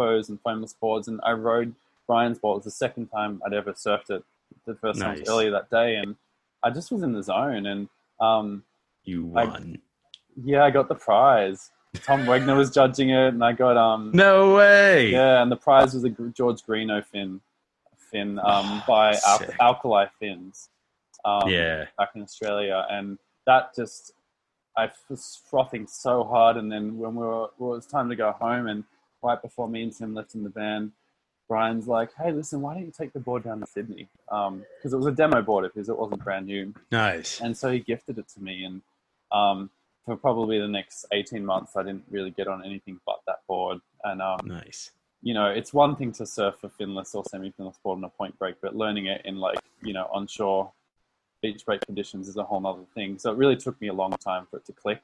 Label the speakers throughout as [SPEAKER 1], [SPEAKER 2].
[SPEAKER 1] toes and foamless boards, and I rode Brian's board. It was the second time I'd ever surfed it. The first time was earlier that day, and I just was in the zone, and
[SPEAKER 2] you won.
[SPEAKER 1] I got the prize. Tom Wegner was judging it, and I got
[SPEAKER 2] no way.
[SPEAKER 1] Yeah, and the prize was a George Greeno fin by Alkali Fins. Back in Australia, and that just, I was frothing so hard. And then when it was time to go home, and right before me and Tim left in the van, Brian's like, "Hey, listen, why don't you take the board down to Sydney?" Because it was a demo board of his, it wasn't brand new.
[SPEAKER 2] Nice.
[SPEAKER 1] And so he gifted it to me, and for probably the next 18 months, I didn't really get on anything but that board. And
[SPEAKER 2] nice.
[SPEAKER 1] You know, it's one thing to surf a finless or semi-finless board on a point break, but learning it in onshore beach break conditions is a whole other thing. So it really took me a long time for it to click.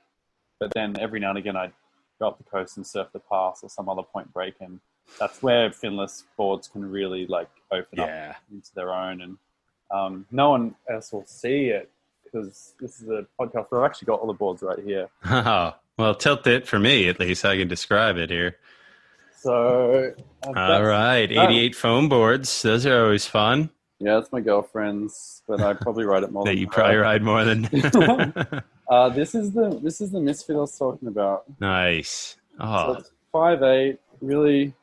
[SPEAKER 1] But then every now and again, I'd go up the coast and surf the pass or some other point break, and that's where finless boards can really open up into their own. And no one else will see it because this is a podcast where I've actually got all the boards right here.
[SPEAKER 2] Oh, well, tilt it for me at least. I can describe it here.
[SPEAKER 1] So,
[SPEAKER 2] all right, 88 foam boards. Those are always fun.
[SPEAKER 1] Yeah, it's my girlfriend's, but I probably ride it more than
[SPEAKER 2] you probably ride more than.
[SPEAKER 1] This is the Misfit I was talking about.
[SPEAKER 2] Nice. Oh,
[SPEAKER 1] so it's 5'8", really.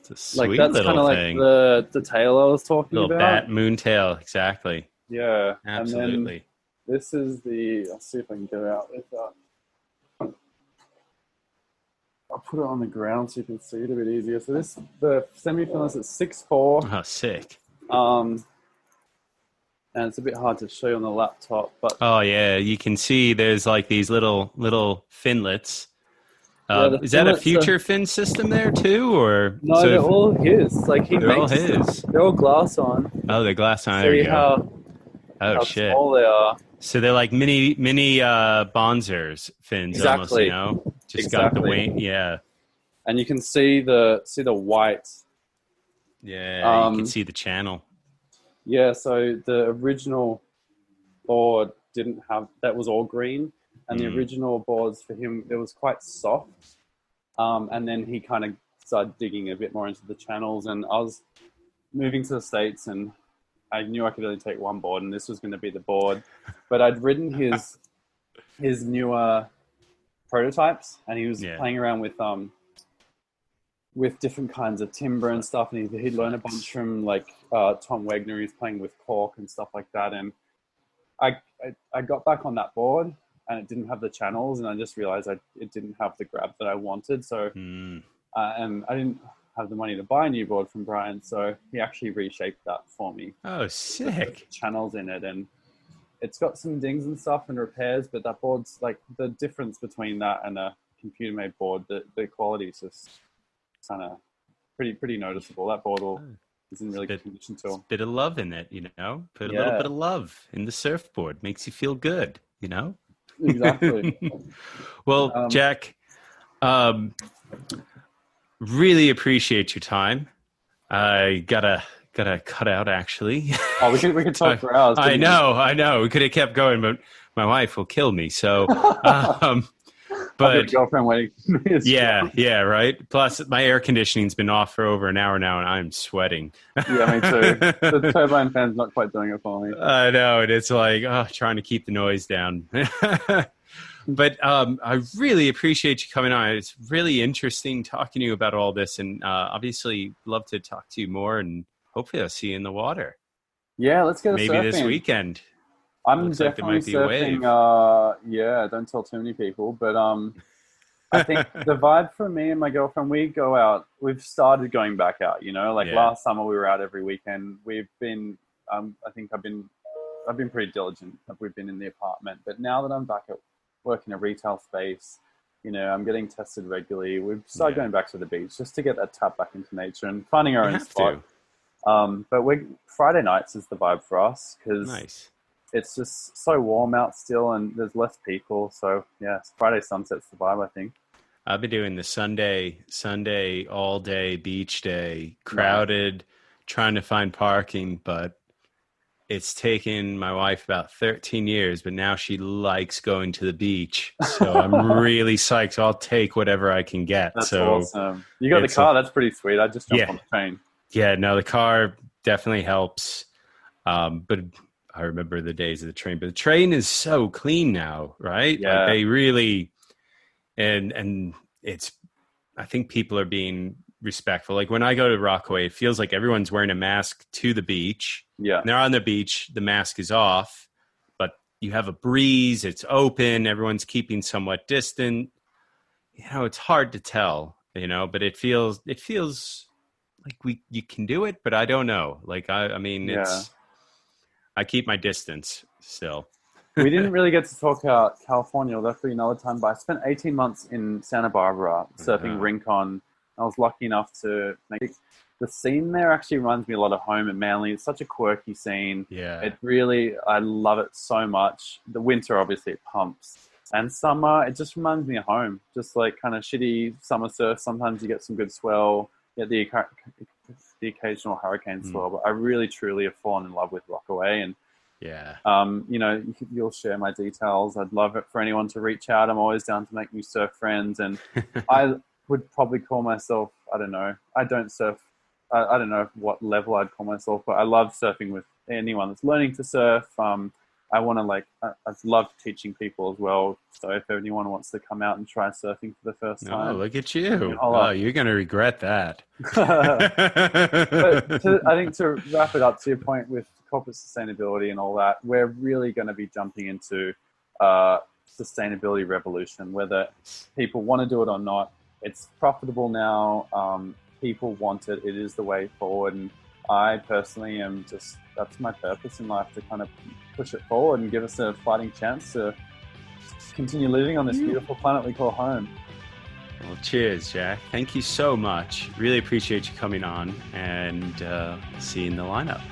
[SPEAKER 2] It's a sweet
[SPEAKER 1] that's
[SPEAKER 2] little
[SPEAKER 1] kind of
[SPEAKER 2] thing.
[SPEAKER 1] Like the tail I was talking
[SPEAKER 2] little
[SPEAKER 1] about.
[SPEAKER 2] Bat moon tail, exactly.
[SPEAKER 1] Yeah,
[SPEAKER 2] absolutely.
[SPEAKER 1] And then this is the. I'll see if I can get it out with that. I'll put it on the ground so you can see it a bit easier. So the semi-finalist is 6'4".
[SPEAKER 2] Oh, sick.
[SPEAKER 1] And it's a bit hard to show you on the laptop, but
[SPEAKER 2] oh yeah, you can see there's like these little finlets. Is that a future fin system there too, or
[SPEAKER 1] no? So they're all his. Like
[SPEAKER 2] they're all his.
[SPEAKER 1] They're all glass on.
[SPEAKER 2] Oh, they're glass on. There you go.
[SPEAKER 1] How
[SPEAKER 2] shit!
[SPEAKER 1] Small they are.
[SPEAKER 2] So they're like mini Bonzers fins,
[SPEAKER 1] exactly.
[SPEAKER 2] Almost, Just got the weight, yeah.
[SPEAKER 1] And you can see the white.
[SPEAKER 2] Yeah, you can see the channel.
[SPEAKER 1] Yeah, so the original board didn't have, that was all green, and the original boards for him, it was quite soft. And then he kind of started digging a bit more into the channels, and I was moving to the States, and I knew I could only take one board, and this was going to be the board. But I'd ridden his newer prototypes, and he was playing around with different kinds of timber and stuff, and he'd learn a bunch from Tom Wegner. He's playing with cork and stuff like that, and I got back on that board, and it didn't have the channels, and I just realized it didn't have the grab that I wanted. So and I didn't have the money to buy a new board from Brian, so he actually reshaped that for me.
[SPEAKER 2] Oh, sick!
[SPEAKER 1] With channels in it, and it's got some dings and stuff and repairs, but that board's the difference between that and a computer-made board. The quality is just kind of pretty noticeable. That board is in really good condition too.
[SPEAKER 2] A bit of love in it, Put a little bit of love in the surfboard. Makes you feel good,
[SPEAKER 1] Exactly.
[SPEAKER 2] Well, Jack, really appreciate your time. I gotta cut out actually.
[SPEAKER 1] Oh, we could talk for hours.
[SPEAKER 2] I know. We could have kept going, but my wife will kill me. So,
[SPEAKER 1] but girlfriend waiting.
[SPEAKER 2] yeah, right. Plus, my air conditioning's been off for over an hour now, and I'm sweating.
[SPEAKER 1] Yeah, me too. The turbine fan's not quite doing it for me.
[SPEAKER 2] I know, and it's trying to keep the noise down. But I really appreciate you coming on. It's really interesting talking to you about all this, and obviously love to talk to you more, and hopefully I'll see you in the water.
[SPEAKER 1] Yeah, let's go
[SPEAKER 2] maybe
[SPEAKER 1] surfing
[SPEAKER 2] this weekend.
[SPEAKER 1] I'm definitely surfing. Yeah, don't tell too many people, but I think the vibe for me and my girlfriend, we go out. We've started going back out. Last summer we were out every weekend. We've been. I think I've been pretty diligent. We've been in the apartment, but now that I'm back at work in a retail space, I'm getting tested regularly. We've started going back to the beach just to get that tap back into nature and finding our own spot. But Friday nights is the vibe for us because it's just so warm out still, and there's less people. So yeah, Friday sunset's the vibe, I think.
[SPEAKER 2] I'll be doing the Sunday all day beach day, crowded, trying to find parking, but it's taken my wife about 13 years, but now she likes going to the beach. So I'm really psyched. So I'll take whatever I can get.
[SPEAKER 1] That's
[SPEAKER 2] so
[SPEAKER 1] awesome. You got the car. That's pretty sweet. I just jumped on the train.
[SPEAKER 2] Yeah, no, the car definitely helps. But I remember the days of the train. But the train is so clean now, right?
[SPEAKER 1] Yeah.
[SPEAKER 2] Like they really, and it's, I think people are being respectful. Like when I go to Rockaway, it feels like everyone's wearing a mask to the beach.
[SPEAKER 1] Yeah.
[SPEAKER 2] And they're on the beach, the mask is off, but you have a breeze, it's open, everyone's keeping somewhat distant. You know, it's hard to tell, you know, but it feels like you can do it, but I don't know. Like I mean, I keep my distance still.
[SPEAKER 1] We didn't really get to talk about California, or that'll be another time, but I spent 18 months in Santa Barbara surfing Rincon. I was lucky enough to make the scene there actually reminds me a lot of home in Manly. It's such a quirky scene.
[SPEAKER 2] Yeah.
[SPEAKER 1] It really, I love it so much. The winter, obviously, it pumps. And summer, it just reminds me of home. Just like kind of shitty summer surf. Sometimes you get some good swell, get the occasional hurricane swell. But I really, truly have fallen in love with Rockaway. And you know, you'll share my details. I'd love it for anyone to reach out. I'm always down to make new surf friends. And I would probably call myself, I don't know, I don't surf. I don't know what level I'd call myself, but I love surfing with anyone that's learning to surf. I want to I love teaching people as well. So if anyone wants to come out and try surfing for the first time.
[SPEAKER 2] Oh, look at you. Oh, you're going to regret that.
[SPEAKER 1] But I think to wrap it up to your point with corporate sustainability and all that, we're really going to be jumping into sustainability revolution, whether people want to do it or not. It's profitable now. People want it. It is the way forward. And I personally am that's my purpose in life, to kind of push it forward and give us a fighting chance to continue living on this beautiful planet we call home.
[SPEAKER 2] Well, cheers, Jack. Thank you so much. Really appreciate you coming on, and see you in the lineup.